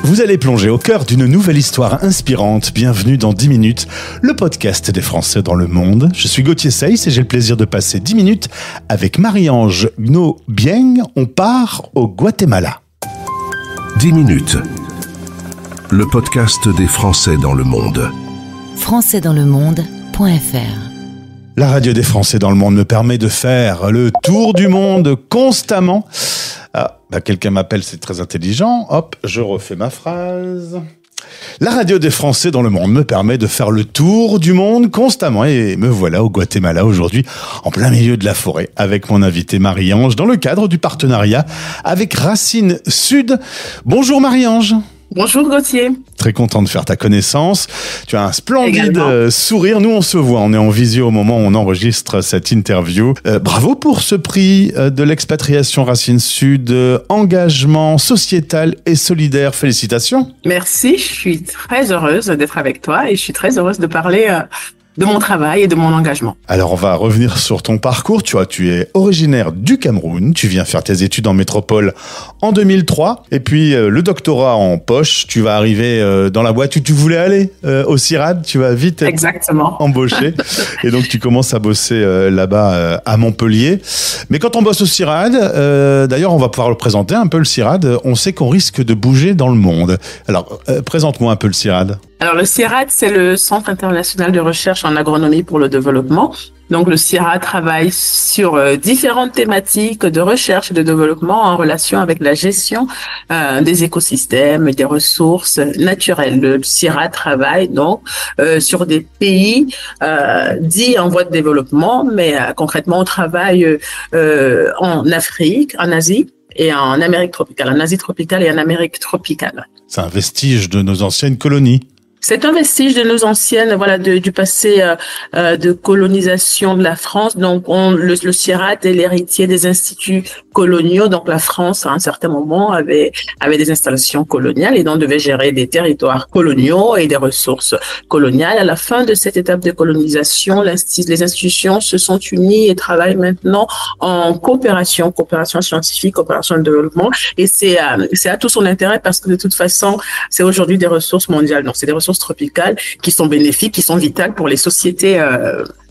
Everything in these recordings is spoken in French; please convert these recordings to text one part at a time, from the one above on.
Vous allez plonger au cœur d'une nouvelle histoire inspirante. Bienvenue dans 10 minutes, le podcast des Français dans le monde. Je suis Gauthier Seyss et j'ai le plaisir de passer 10 minutes avec Marie-Ange Ngo-Bieng. On part au Guatemala. 10 minutes, le podcast des Français dans le monde. Françaisdanslemonde.fr. La radio des Français dans le monde me permet de faire le tour du monde constamment. Quelqu'un m'appelle, c'est très intelligent. Hop, je refais ma phrase. La radio des Français dans le monde me permet de faire le tour du monde constamment. Et me voilà au Guatemala aujourd'hui, en plein milieu de la forêt, avec mon invitée Marie-Ange, dans le cadre du partenariat avec Racine Sud. Bonjour Marie-Ange. Bonjour Gauthier. Très content de faire ta connaissance. Tu as un splendide sourire. Nous, on se voit. On est en visio au moment où on enregistre cette interview. Bravo pour ce prix de l'expatriation Racine Sud. Engagement sociétal et solidaire. Félicitations. Merci. Je suis très heureuse d'être avec toi et je suis très heureuse de parler de mon travail et de mon engagement. Alors, on va revenir sur ton parcours. Tu es originaire du Cameroun. Tu viens faire tes études en métropole en 2003. Et puis, le doctorat en poche, tu vas arriver dans la boîte où tu voulais aller, au CIRAD. Tu vas vite être embauché. Et donc, tu commences à bosser là-bas à Montpellier. Mais quand on bosse au CIRAD, d'ailleurs, on va pouvoir le présenter un peu, le CIRAD. On sait qu'on risque de bouger dans le monde. Alors, présente-moi un peu le CIRAD. Alors, le CIRAD, c'est le Centre international de recherche en agronomie pour le développement. Donc, le CIRAD travaille sur différentes thématiques de recherche et de développement en relation avec la gestion des écosystèmes, des ressources naturelles. Le CIRAD travaille donc sur des pays dits en voie de développement, mais concrètement, on travaille en Afrique, en Asie, et en Amérique tropicale, en Asie tropicale et en Amérique tropicale. C'est un vestige de nos anciennes colonies. C'est un vestige de nos anciennes, du passé de colonisation de la France. Donc, le CIRAD est l'héritier des instituts coloniaux. Donc, la France, à un certain moment, avait des installations coloniales et donc devait gérer des territoires coloniaux et des ressources coloniales. À la fin de cette étape de colonisation, les institutions se sont unies et travaillent maintenant en coopération scientifique, coopération de développement. Et c'est à tout son intérêt parce que de toute façon, c'est aujourd'hui des ressources mondiales. Donc, c'est des ressources tropicales qui sont bénéfiques, qui sont vitales pour les sociétés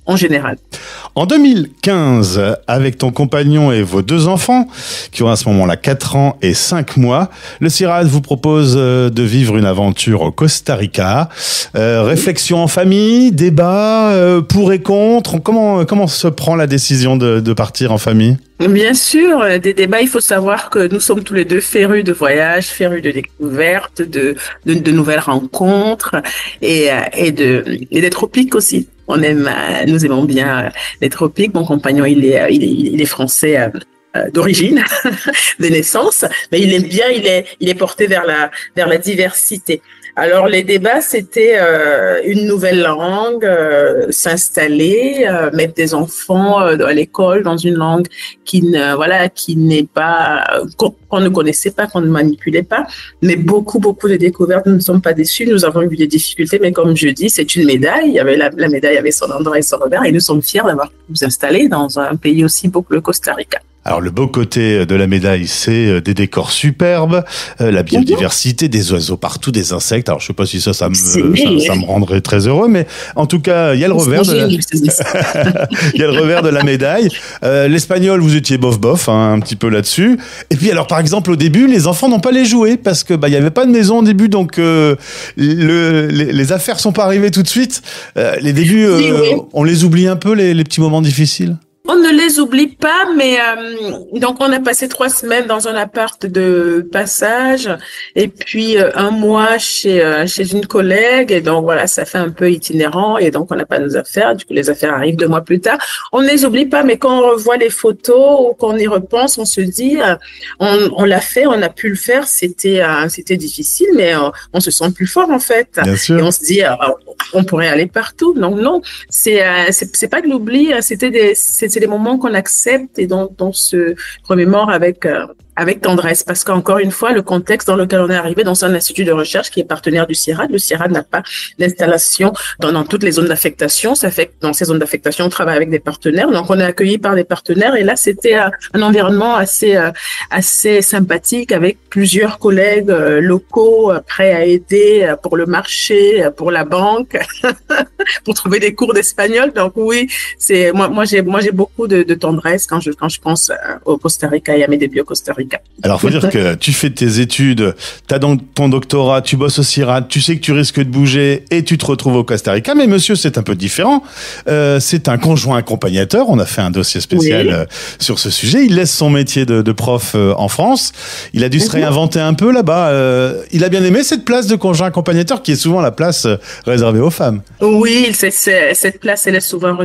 en général. En 2015, avec ton compagnon et vos 2 enfants, qui ont à ce moment-là 4 ans et 5 mois, le CIRAD vous propose de vivre une aventure au Costa Rica. Réflexion en famille, débat, pour et contre. Comment se prend la décision de partir en famille ? Bien sûr, des débats. Il faut savoir que nous sommes tous les deux férus de voyages, férus de découvertes, de nouvelles rencontres et des tropiques aussi. Nous aimons bien les tropiques. Mon compagnon, il est français d'origine, de naissance, mais il est porté vers la diversité. Alors les débats, c'était une nouvelle langue, s'installer, mettre des enfants à l'école dans une langue qui n'est pas qu'on ne connaissait pas, qu'on ne manipulait pas, mais beaucoup de découvertes. Nous ne sommes pas déçus, nous avons eu des difficultés, mais comme je dis, c'est une médaille. Il y avait la médaille avait son endroit et son revers, et nous sommes fiers d'avoir pu nous installer dans un pays aussi beau que le Costa Rica. Alors le beau côté de la médaille, c'est des décors superbes, la biodiversité, des oiseaux partout, des insectes. Alors je sais pas si ça me rendrait très heureux, mais en tout cas il y a le revers il y a le revers de la médaille. L'espagnol, vous étiez bof un petit peu là-dessus. Et puis alors par exemple au début, les enfants n'ont pas les jouets parce que il y avait pas de maison au début, donc les affaires sont pas arrivées tout de suite. Les débuts, on les oublie un peu les petits moments difficiles. On ne les oublie pas, mais donc on a passé 3 semaines dans un appart de passage et puis 1 mois chez une collègue, et donc voilà, ça fait un peu itinérant et donc on n'a pas nos affaires. Du coup, les affaires arrivent 2 mois plus tard. On ne les oublie pas, mais quand on revoit les photos ou qu'on y repense, on se dit on l'a fait, on a pu le faire. C'était difficile, mais on se sent plus fort en fait. Bien sûr. Et on se dit on pourrait aller partout. Donc non, c'est pas de l'oubli. C'est des moments qu'on accepte et dont on se remémore avec avec tendresse, parce qu'encore une fois, le contexte dans lequel on est arrivé, dans un institut de recherche qui est partenaire du CIRAD, le CIRAD n'a pas d'installation dans toutes les zones d'affectation. Ça fait que dans ces zones d'affectation, on travaille avec des partenaires. Donc, on est accueilli par des partenaires. Et là, c'était un environnement assez sympathique avec plusieurs collègues locaux prêts à aider pour le marché, pour la banque, pour trouver des cours d'espagnol. Donc, oui, moi, j'ai beaucoup de tendresse quand je pense au Costa Rica et à mes débuts au Costa Rica. Alors, faut dire que tu fais tes études, t'as donc ton doctorat, tu bosses au CIRAD, tu sais que tu risques de bouger et tu te retrouves au Costa Rica. Mais monsieur, c'est un peu différent. C'est un conjoint accompagnateur. On a fait un dossier spécial sur ce sujet. Il laisse son métier de prof en France. Il a dû se réinventer un peu là-bas. Il a bien aimé cette place de conjoint accompagnateur qui est souvent la place réservée aux femmes. Oui, cette place, elle est souvent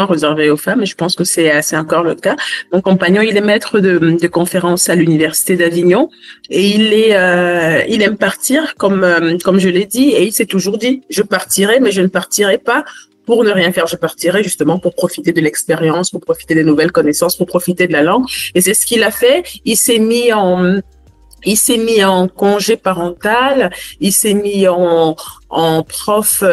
réservée aux femmes et je pense que c'est encore le cas. Mon compagnon, il est maître de conférences à l'université d'Avignon et il aime partir comme je l'ai dit et il s'est toujours dit je partirai mais je ne partirai pas pour ne rien faire. Je partirai justement pour profiter de l'expérience, pour profiter des nouvelles connaissances, pour profiter de la langue et c'est ce qu'il a fait. Il s'est mis en congé parental, il s'est mis en prof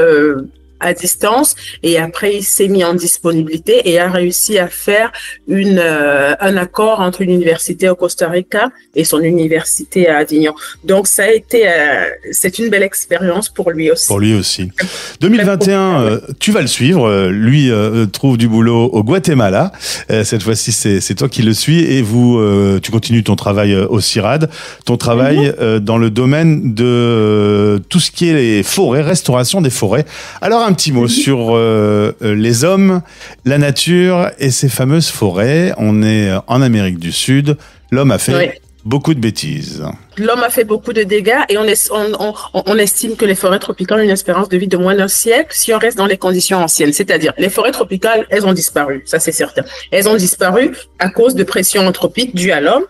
à distance et après il s'est mis en disponibilité et a réussi à faire un accord entre une université au Costa Rica et son université à Avignon. Donc ça a été c'est une belle expérience pour lui aussi. Pour lui aussi. 2021, tu vas le suivre. Lui trouve du boulot au Guatemala. Cette fois-ci, c'est toi qui le suis et tu continues ton travail au CIRAD. Ton travail dans le domaine de tout ce qui est les forêts, restauration des forêts. Alors un petit mot sur les hommes, la nature et ces fameuses forêts. On est en Amérique du Sud. L'homme a fait beaucoup de bêtises. L'homme a fait beaucoup de dégâts et on estime que les forêts tropicales ont une espérance de vie de moins d'un siècle si on reste dans les conditions anciennes. C'est-à-dire, les forêts tropicales, elles ont disparu. Ça, c'est certain. Elles ont disparu à cause de pressions anthropiques dues à l'homme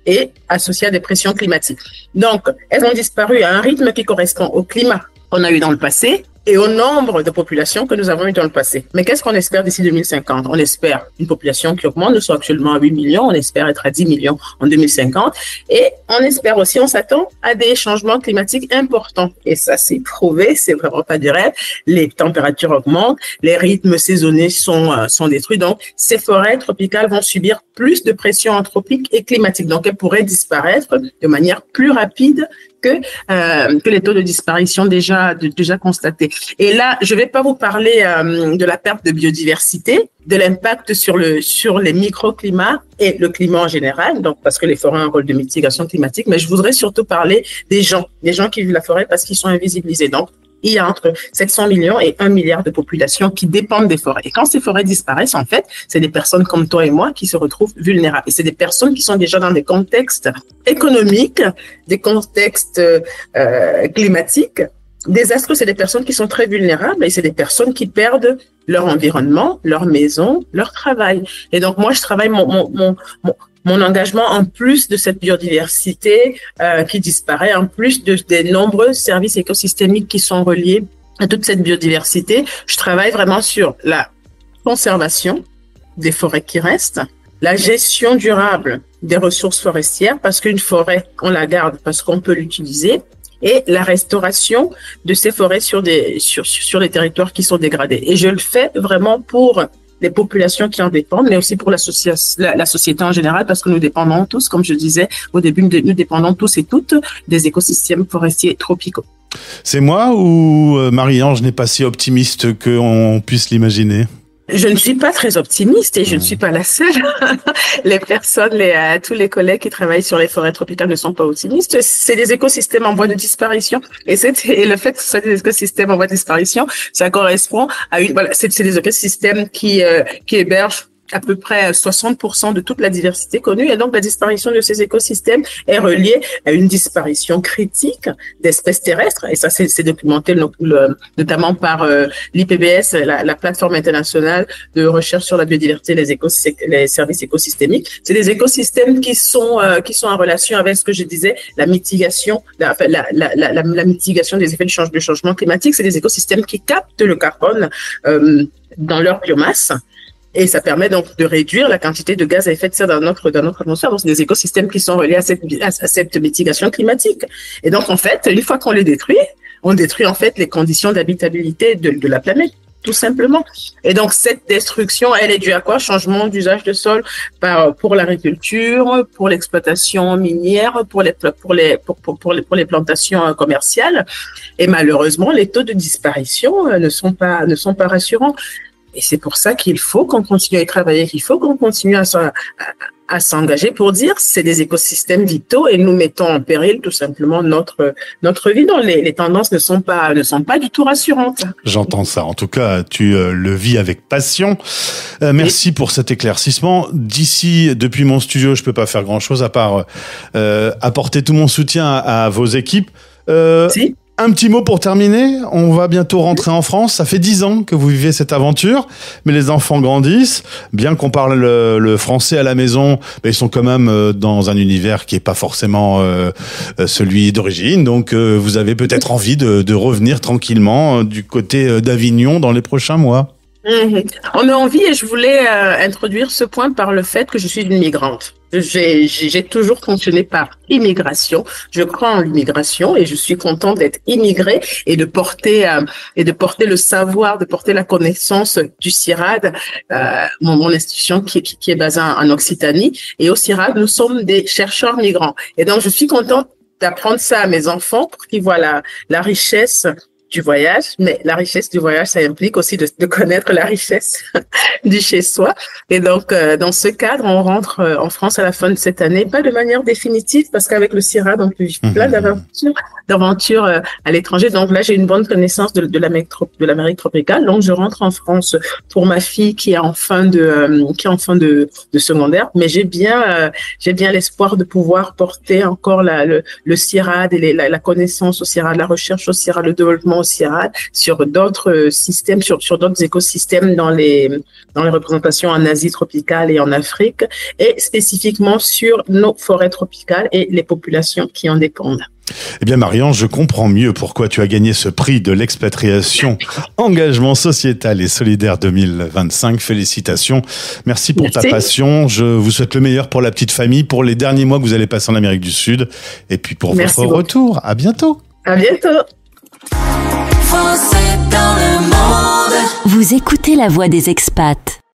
et associées à des pressions climatiques. Donc, elles ont disparu à un rythme qui correspond au climat qu'on a eu dans le passé et au nombre de populations que nous avons eu dans le passé. Mais qu'est-ce qu'on espère d'ici 2050? On espère une population qui augmente. Nous sommes actuellement à 8 millions. On espère être à 10 millions en 2050. Et on espère aussi, on s'attend à des changements climatiques importants. Et ça, c'est prouvé. C'est vraiment pas du rêve. Les températures augmentent. Les rythmes saisonniers sont détruits. Donc, ces forêts tropicales vont subir plus de pression anthropique et climatique. Donc, elles pourraient disparaître de manière plus rapide que les taux de disparition déjà constatés. Et là, je vais pas vous parler de la perte de biodiversité, de l'impact sur les microclimats et le climat en général, donc parce que les forêts ont un rôle de mitigation climatique, mais je voudrais surtout parler des gens qui vivent la forêt parce qu'ils sont invisibilisés. Donc, il y a entre 700 millions et 1 milliard de populations qui dépendent des forêts. Et quand ces forêts disparaissent, en fait, c'est des personnes comme toi et moi qui se retrouvent vulnérables. Et c'est des personnes qui sont déjà dans des contextes économiques, des contextes climatiques désastreux. C'est des personnes qui sont très vulnérables et c'est des personnes qui perdent leur environnement, leur maison, leur travail. Et donc, moi, je travaille mon engagement, en plus de cette biodiversité qui disparaît, en plus des nombreux services écosystémiques qui sont reliés à toute cette biodiversité, je travaille vraiment sur la conservation des forêts qui restent, la gestion durable des ressources forestières, parce qu'une forêt, on la garde parce qu'on peut l'utiliser, et la restauration de ces forêts sur les territoires qui sont dégradés. Et je le fais vraiment pour les populations qui en dépendent, mais aussi pour la société en général, parce que nous dépendons tous, comme je disais au début, nous dépendons tous et toutes des écosystèmes forestiers tropicaux. C'est moi ou Marie-Ange n'est pas si optimiste qu'on puisse l'imaginer? Je ne suis pas très optimiste et je ne suis pas la seule. Tous les collègues qui travaillent sur les forêts tropicales ne sont pas optimistes. C'est des écosystèmes en voie de disparition. Et le fait que ce soit des écosystèmes en voie de disparition, ça correspond à c'est des écosystèmes qui hébergent à peu près 60% de toute la diversité connue. Et donc, la disparition de ces écosystèmes est reliée à une disparition critique d'espèces terrestres. Et ça, c'est documenté notamment par l'IPBES, la plateforme internationale de recherche sur la biodiversité et les services écosystémiques. C'est des écosystèmes qui sont en relation avec ce que je disais, la mitigation des effets de changement climatique. C'est des écosystèmes qui captent le carbone dans leur biomasse Et ça permet donc de réduire la quantité de gaz à effet de serre dans notre atmosphère. Donc, c'est des écosystèmes qui sont reliés à cette mitigation climatique. Et donc, en fait, une fois qu'on les détruit, on détruit en fait les conditions d'habitabilité de la planète, tout simplement. Et donc, cette destruction, elle est due à quoi? Changement d'usage de sol pour l'agriculture, pour l'exploitation minière, pour les plantations commerciales. Et malheureusement, les taux de disparition ne sont pas rassurants. Et c'est pour ça qu'il faut qu'on continue à y travailler, qu'il faut qu'on continue à s'engager pour dire c'est des écosystèmes vitaux et nous mettons en péril tout simplement notre vie. Donc les tendances ne sont pas du tout rassurantes. J'entends ça. En tout cas, tu le vis avec passion. Merci pour cet éclaircissement. D'ici, depuis mon studio, je peux pas faire grand chose à part apporter tout mon soutien à vos équipes. Si. Un petit mot pour terminer. On va bientôt rentrer en France. Ça fait 10 ans que vous vivez cette aventure, mais les enfants grandissent. Bien qu'on parle le français à la maison, mais ils sont quand même dans un univers qui est pas forcément celui d'origine. Donc, vous avez peut-être envie de revenir tranquillement du côté d'Avignon dans les prochains mois. On a envie, et je voulais introduire ce point par le fait que je suis une migrante. J'ai toujours fonctionné par immigration. Je crois en l'immigration et je suis contente d'être immigrée et de porter le savoir, de porter la connaissance du CIRAD, mon institution qui est basée en Occitanie. Et au CIRAD, nous sommes des chercheurs migrants. Et donc, je suis contente d'apprendre ça à mes enfants pour qu'ils voient la richesse du voyage, mais la richesse du voyage, ça implique aussi de connaître la richesse du chez-soi. Et donc, dans ce cadre, on rentre en France à la fin de cette année, pas de manière définitive, parce qu'avec le CIRAD, on peut vivre plein d'aventures à l'étranger. Donc là, j'ai une bonne connaissance de l'Amérique tropicale. Donc, je rentre en France pour ma fille qui est en fin de secondaire. Mais j'ai bien l'espoir de pouvoir porter encore le CIRAD et la connaissance au CIRAD, la recherche au CIRAD, le développement au CIRAD, sur d'autres systèmes, sur d'autres écosystèmes dans les représentations en Asie tropicale et en Afrique, et spécifiquement sur nos forêts tropicales et les populations qui en dépendent. Eh bien, Marie-Ange, je comprends mieux pourquoi tu as gagné ce prix de l'expatriation Engagement sociétal et solidaire 2025. Félicitations. Merci pour ta passion. Je vous souhaite le meilleur pour la petite famille, pour les derniers mois que vous allez passer en Amérique du Sud, et puis pour votre retour. À bientôt. À bientôt. Français dans le monde. Vous écoutez la voix des expats.